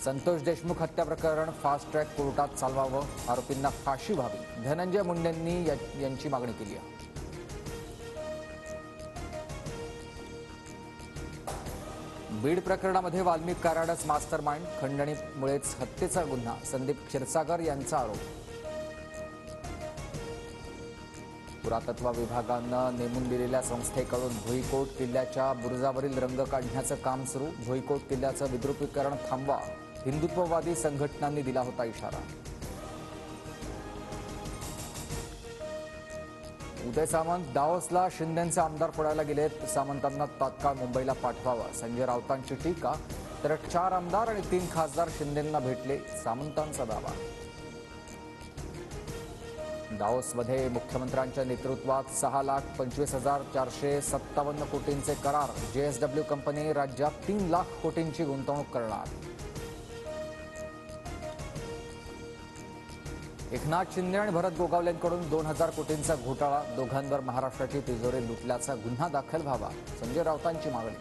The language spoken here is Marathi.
संतोष देशमुख हत्या प्रकरण फास्ट ट्रॅक कोर्टात चालवावं, आरोपींना फाशी व्हावी, धनंजय मुंडेंनी यांची मागणी केली आहे. बीड प्रकरणामध्ये वाल्मिक कराडच मास्टरमाइंड, खंडणीमुळेच हत्येचा गुन्हा, संदीप क्षीरसागर यांचा आरोप. पुरातत्व विभागानं नेमून दिलेल्या संस्थेकडून भुईकोट किल्ल्याच्या बुरुजावरील रंग काढण्याचं काम सुरू. भुईकोट किल्ल्याचं विद्रुपीकरण थांबवा, हिंदुत्ववादी संघटनांनी दिला होता इशारा. उदय सामंत दाओसला शिंदेंचे आमदार पडायला गेलेत. सामंतांना तात्काळ मुंबईला पाठवावं, संजय राऊतांची टीका. तर 4 आमदार आणि 3 खासदार शिंदेंना भेटले, सामंतांचा दावा. दाओसमध्ये मुख्यमंत्र्यांच्या नेतृत्वात 6,25,457 कोटींचे करार. JSW कंपनी राज्यात 3 लाख कोटींची गुंतवणूक करणार. एकनाथ शिंदे आणि भरत गोगावलेंकडून 2,000 कोटींचा घोटाळा. दोघांवर महाराष्ट्राची तिजोरी लुटल्याचा गुन्हा दाखल व्हावा, संजय राऊतांची मागणी.